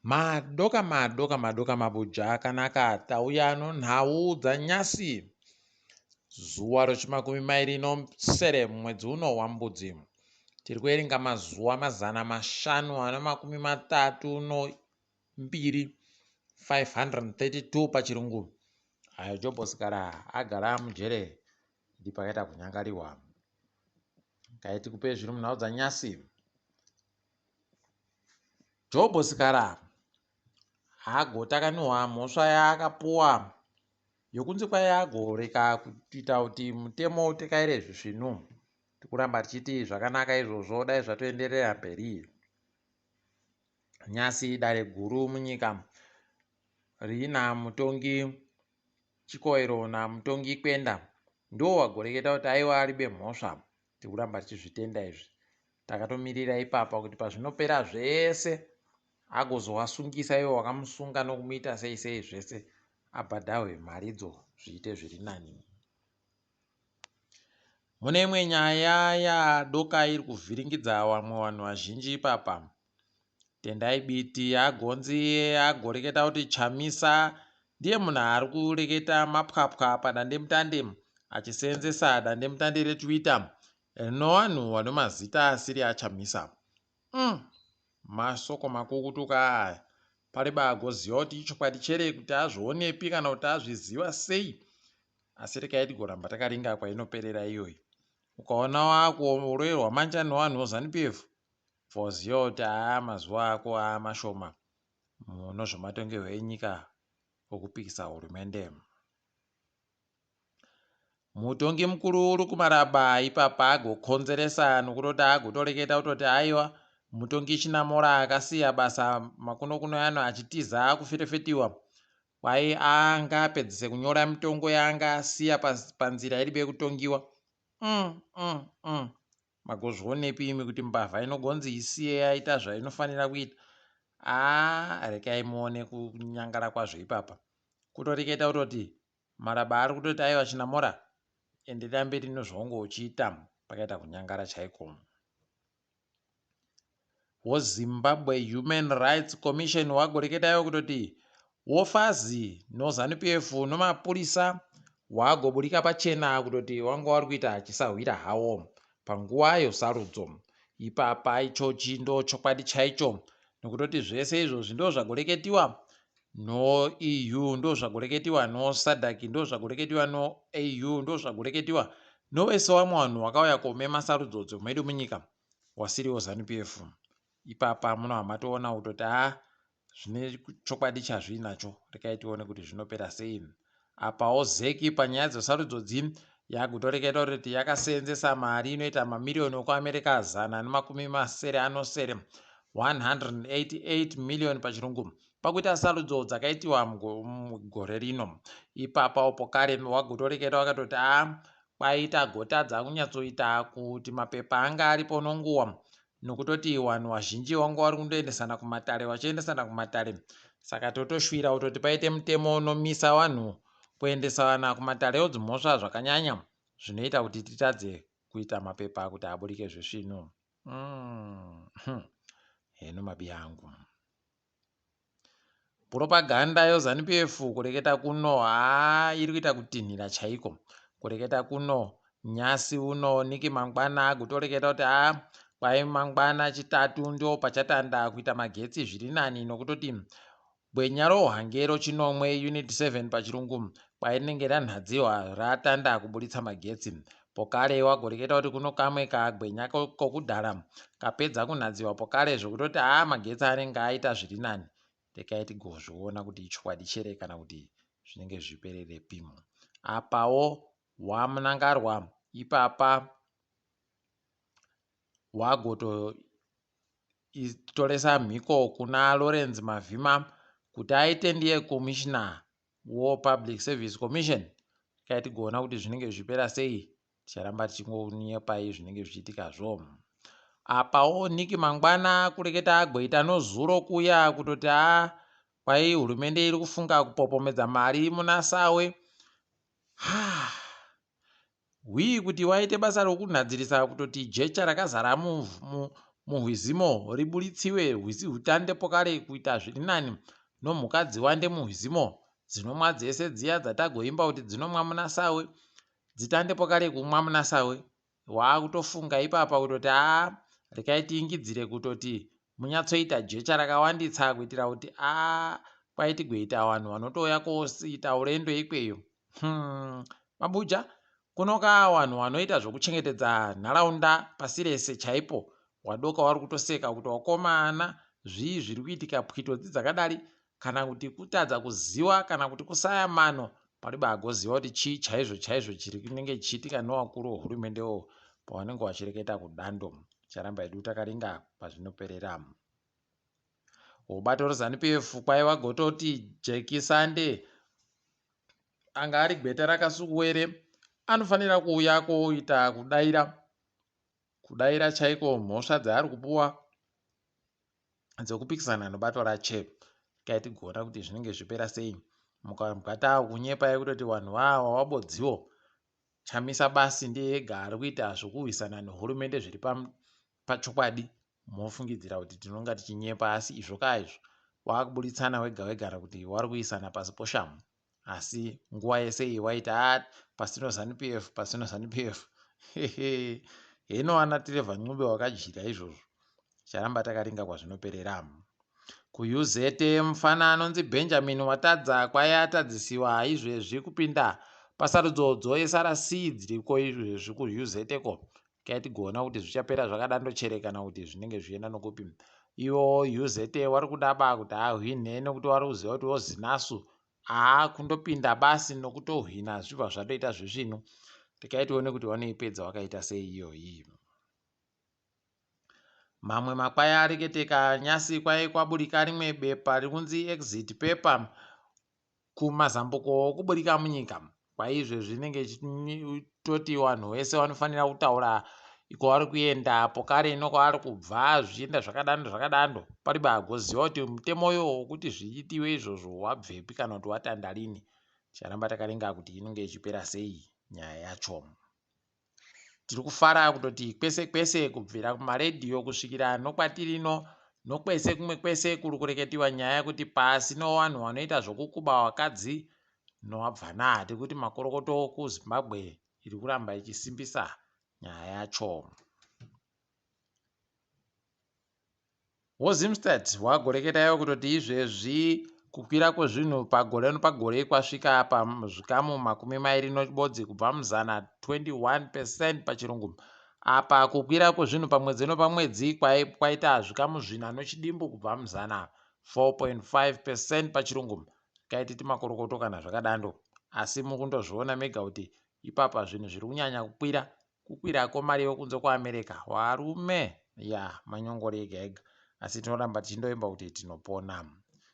Madoka mabuja akanaka tauya nhau dzanyasi. Zuva rochimakumi mairi nosere mwedzi uno waMbudzi. Tiri kuerenga mazuva 532 532 pachirungu. Ayo Jobho Sikhala agara mujere ndi pakaita kunyangariwa. Ngaiti kupe zviri munhau dzanyasi. Jobho Sikhala atakanuhwa mhosva yaakapuwa yokunzi kwai agoreka kuita kuti mutemo utekaire zvisvinu. Tikuramba tichiti zvakanaka izvozvo, dai zvatoenderera mberi. Nyasi dare guru munyika rina mutongi chikoero namutongi kwenda ndo wagoreketa kuti aiwa ribe mhosva. Tikuramba tichizvitenda izvi. Takatomirira ipapa kuti pazvinopera zvese agozowasungisa iwo wakamusunga nokumuita sei zvese abhadharwe maridzo zviite zviri nani. Mune imwe nyaya yadoka iri kuvhiringidza vamwe vanhu vazhinji ipapa. Tendai Biti agonzi agoreketa kuti Chamisa ndiye munhu ari kureketa mapwapwa padandemutande achiseenzesa dandemutande reTwitter rino vanhu vane mazita asiri aChamisa. Masoko makukutuka aya. Pariba agoziva kuti ichokwadi chere kuti azvionepi kana kuti azviziva sei. Asi rekai tigoramba takaringa kwainoperera iyoyi. Ukaona wakoroerwa manja nevanhu veZANU-PF voziva kuti mazuva ako mashoma munozvomatongerwo enyika okupikisa hurumende. Mutongi mukuru uri kuMalaba ipapa agokonzeresa nokutoti agotoreketa kutoti aiwa mutongi Chinamora akasiya basa makunokuno yano achitiza kufetefetiwa. Kwai anga apedzise kunyora mitongo yaanga asiya panzira iribe kutongiwa. Magozvionepi imi kuti mbavha inogonzi isiye yaita zvainofanira kuita. Rekai muone kunyangara kwazvo ipapa. Kutoreketa kutoti Malaba ari kutoti aiwa Chinamora enderera mberi nezvaunge uchiita pakaita kunyangara chaiko. WoZimbabwe Human Rights Commission wagoreketayo kutoti wofazi noZANU-PF nomapurisa wagoburika pachena kutoti wanga wari kuita achisahwira hawo panguva yosarudzo. Ipapa ichochi ndo chokwadi chaicho nokutoti zvese izvozvi ndo zvagoreketiwa no-EU, ndo zvagoreketiwa no-SADC, ndo zvagoreketiwa no-AU, ndo zvagoreketiwa novese vamwe vanhu vakauya komema sarudzo dzemedu munyika wasiriwo ZANU-PF. Ipapa munobva matoona kutoti zvine chokwadi chazvinacho. Rekai tione kuti zvinopera sei. Apawo zeki panyaya dzesarudzodzi yagotoreketa kuti yakaseenzesa mari inoita mamiriyoni ekuAmerika 180 188 million pachirungu pakuita sarudzo dzakaitiwa mugore rino. Ipapa upo kare wagotoreketa wakatoti kwaita gotadza kunyatsoita kuti mapepa anga aripo nonguwa nokutoti vanhu vazhinji vanga vari kundoendesana kumatare vachiendesana kumatare. Saka totoshwira kutoti paite mutemo unomisa vanhu kuendesa vana kumatare odzimhosva zvakanyanya zvinoita kuti titadze kuita mapepa kuti aburike zvesvino. Heno mabi angu. Propaganda yoZANU-PF kureketa kuno iri kuita kutinhira chaiko. Kureketa kuno nyasi uno niki mangwana agotoreketa kuti kwai mangwana chitatu ndio pachatanda kuita magetsi zviri nani nokutoti bwenya rohangero chinomwe unit 7 pachirungu kwainenge ranhadziwa ratanda kuburitsa magetsi. Pokare wagoreketa kuti kuno kamwe kagwenya kokudhara kapedza kunhadziwa pokare zvokutoti magetsi anenge aita zviri nani. Rekai tigozviona kuti ichokwadi chere kana kuti zvinenge zviperere pimo. Apawo wamunangarwa ipapa wagotoresa mhiko kuna Lawrence Mavhima kuti aite ndiye commissioner woPublic Service Commission. Rekai tigoona kuti zvinenge zvipera sei. Ticharamba tichingonyepai zvinenge zvichiitikazvo. Apawo niki mangwana kureketa agoita nozuro kuya kutoti kwai hurumende iri kufunga kupopomedza mari muna Sawe. Kuti waite basa rokunhadzirisa kutoti jecha rakazara muhwizimo ribulitsiwe, hwizi hutandepo kare kuita zviri nani, nomhuka dziwande muhwizimo, dzinomwa dzese dziya dzatagoimba kuti dzinomwa munasawe, dzitandepo kare kumwa munasawe. Waakutofunga ipapa kutoti rekai tiingidzire kutoti munyatsoita jecha rakawanditsa kuitira kuti kwai tigoita vanhu vanotouya koita urendo ikweyo. Mabuja kunoka vanhu vanoita zvokuchengetedza nharaunda pasi rese chaipo, wadoka wari kutoseka kuti wakomana zvii zviri kuitika pwitodzi dzakadari, kana kuti kutadza kuziva kana kuti kusaya mano, paribagoziva kuti chii chaizvo chaizvo chiri kunenge chiitika nevakuru vehurumende pavanenge vachireketa kudando. Charamba edu takaringa pazvinoperera. Ubato reZANU-PF kwaiva gototi jekisande anga ari gweta rakasukuwere anofanira kuuya koita kudaira chaiko mhosva dzaari kupuwa dzokupikisana nebato raCHEP. Tigona kuti zvinenge zvipera sei mukabata kunyepa yekutoti vanhu vabodziwo Chamisa basi ndiye ega ari kuita zvokuhwisana nehurumende zviri pachokwadi. Mofungidzira kuti tinonga tichinyepa, asi izvo kaizvo wakuburitsana wega wega kuti wari kuisana pasi poshamu, asi nguva yese iyi waita pasino ZANU-PF pasino ZANU-PF. Hino ana tirevha Ncube wakajira izvozvo. Charamba takaringa kwazvinoperera. KuUZ mufana anonzi Benjamin watadza kwaiatadzisiwa izvezvi kupinda pasarudzo dzoSRC dziriko izvezvi kuUZ ko. Tigona kuti zvichapera zvakadando kana kuti zvinenge zvienda nokupi. Iwo UZ wari kudaba kuti ahwine nokuti wari kuziva kuti wozinasu kundopinda basi nokutohwina zvibva zvatoita zvezvino. Tione kuti wanoipedza wakaita sei iyoyi. Mamwe makwai areketeka nyasi kwai kwaburika rimwe bepa rikunzi exit paper kumazambuko okuburika munyika. Kwaizvezvi zvinenge toti vanhu vese vanofanira kutaura iko vari kuenda pokare nokwaari kubva zvichienda zvakadando. Paribagoziva kuti mutemoyo wokuti zviitiwe izvozvo wabvepi kana kuti watanda rini. Charamba takaringa kuti inenge ichipera sei nyaya yacho. Tiri kufara kutoti kwese kwese kubvira kumaredhiyo kusvikira nokwatirino nokwese kumwe kwese kuri kureketiwa nyaya yekuti pasi no vanhu vanoita zvokukuba vakadzi novabvana. Tikuti makorokoto kuZimbabwe iri kuramba ichisimbisa nyaya yacho. Zimstead wagoreketayo kutoti izvezvi kukwira kwezvinhu pagore nopagore kwasvika pazvikamu 20 kubva muzana 21% pachirungu. Apa kukwira kwezvinhu pamwedzi nopamwedzi kwaita zvikamu 4.7 kubva muzana 4.5% pachirungu. Kaititi makorokoto kana zvakadando, asi mukundozviona mega kuti ipapa zvinhu zviri kunyanya kukwira kwemari yokunze kuAmerica. Warume manyongori ega ega, asi tinoramba tichindoimba kuti tinopona.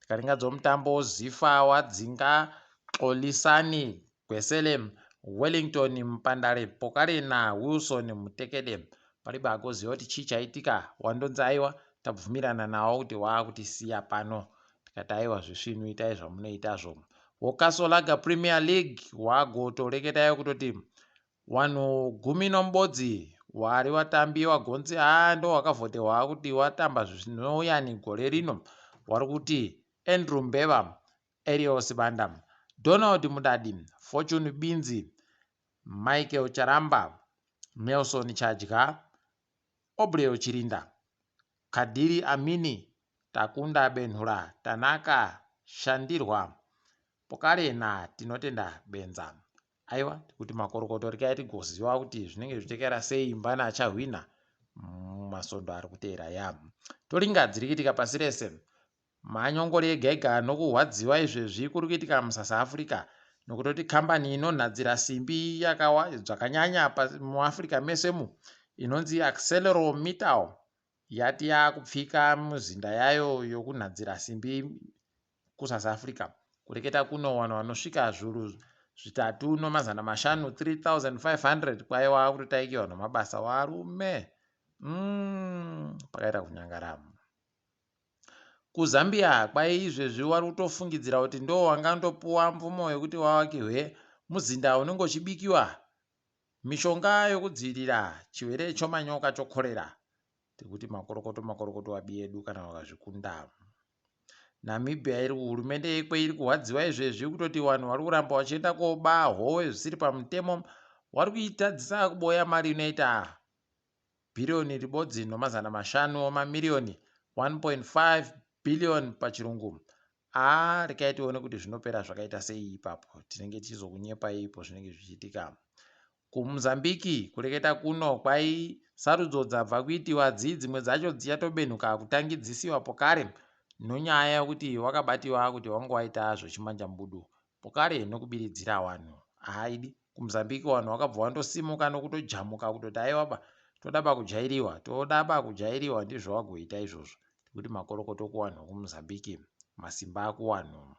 Tikaringa dzomutambo, Zifa wadzinga Xolisani Gwesele Wellington Mpandare Pokare naWilson Mutekede. Paribagoziva kuti chii chaitika, wandonzi aiwa tabvumirana nawo kuti waakutisiya pano. Tikati aiwa zvisvinu itai zvamunoitazvo. Wokasolaga Premier League wagotoreketayo kutoti wanhu 10 Mbudzi wari watambi wagonzi ndo wakavhotewa kuti watamba zvinouyani gore rino wari kuti Andrew Mbeva, Elios Banda, Donald Mudadi, Fortune Binzi, Michael Charamba, Nelson Chadja, Obreo Chirinda, Kadiri Amini, Takunda Benhura, Tanaka Shandirwa, Pokare na Tinotenda Benza. Aiwa kuti makorokoto rikaiti goziva kuti zvinenge zvitekera sei mbana achahwina masondo ari kuteera yamho. Toringa dzirikitika pasi rese, manyongori ega ega nokuhwadziwa izvezvi kuri kuitika muSouth Africa nokutoti kambani inonhadzira simbi zvakanyanya muAfrica mesemu inonzi Accelerometer yati yakupfika muzinda yayo yokunhadzira simbi kuSouth Africa. Kureketa kuno vanhu vanosvika zviuru 3,500 3,500 kwaiwa kutotaikiwa nomabasa warume. Pakaita kunyangarama. KuZambia kwai izvezvi wari kutofungidzira kuti ndo wangandopuwa mvumo yekuti wavakirwe muzinda unenge uchibikiwa mishonga yokudzivirira chirwere chomanyoka chokorera. tikuti makorokoto abiedu kana vakazvikunda. Namibia hurumende ikwe iri kuhwadziwa izvezvi kutoti vanhu vari kuramba vachienda koba howe zvisiri pamutemo. Vari kuitadzisa kuboya mari inoita bhirioni ribodzi nomazana mashanu mamiliyoni 1.5 billion pachirungu. Rekai tione kuti zvinopera zvakaita sei ipapo. Tinenge tichizokunyepa ipo zvinenge zvichiitika. KuMozambiki kureketa kuno kwai sarudzo dzabva kuitiwa dzimwe dzacho dzichatobenuka kutangidzisiwa pokare nonyaya yekuti wakabatiwa kuti wanga waita zvechimanja mbudu pokare nokubiridzira vanhu. Haidi kuMozambiki vanhu wakabva wandosimuka nokutojamuka kutoti aiwaba toda kujairiwa ndizvo wagoita izvozvo. Tikuti makorokoto kuvanhu kuMozambiki, masimba kuvanhu.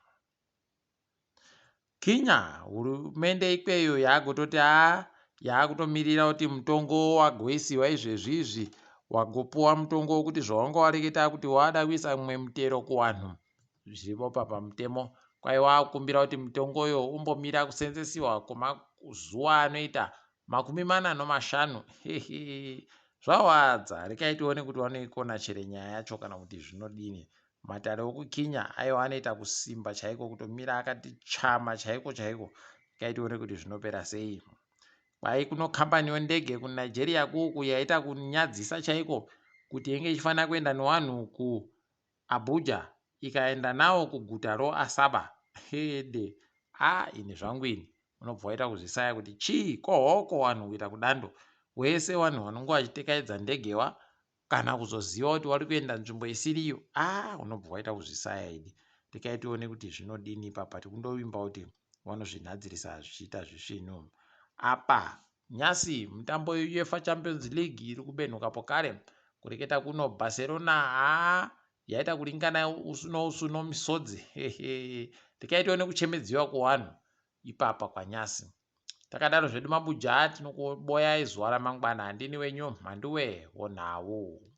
Kenya hurumende ikweyo yaagototi yaakutomirira kuti mutongo wagoisiwa izvezvizvi wagopuwa mutongo wokuti zvawanga wareketa kuti wada kuisa mumwe mutero kuvanhu zviripo pamutemo kwai waakukumbira kuti mutongoyo umbomira kusenzesiwa kwemazuva anoita 45. Zvawadza. Rekai tione kuti vanoikona chere nyaya yacho kana kuti zvinodini. Matare okukenya aiwa anoita kusimba chaiko kutomira akati chama chaiko. Rekai tione kuti zvinopera sei. Kwai kuno kambani yendege kuNigeria kuku yaita kunyadzisa chaiko kuti inge ichifanira kuenda nevanhu kuAbuja ikaenda nawo kuguta roAsaba. Hede ini zvangu ini unobva waita kuzvisaya kuti chii kohoko vanhu kuita kudando wese vanhu vanonge vachitekaidza ndegewa kana kuzoziva kuti vari kuenda nzvimbo isiriyo. Unobva waita kuzvisaya idi. Rekai tione kuti zvinodini papa. Tikundovimba kuti vanozvinhadzirisa zvichiita zvisvinu. Apa nyasi mutambo UEFA Champions League iri kubenuka pokare kureketa kuno Barcelona yaita kuringana usu nousu nomisodzi. Rekai tione kuchemedziwa kuvanhu ipapa kwanyasi. Takadaro zvedu mabuja tinokuboya zuva ramangwana. Ndini wenyu Mhanduwe WeNhau.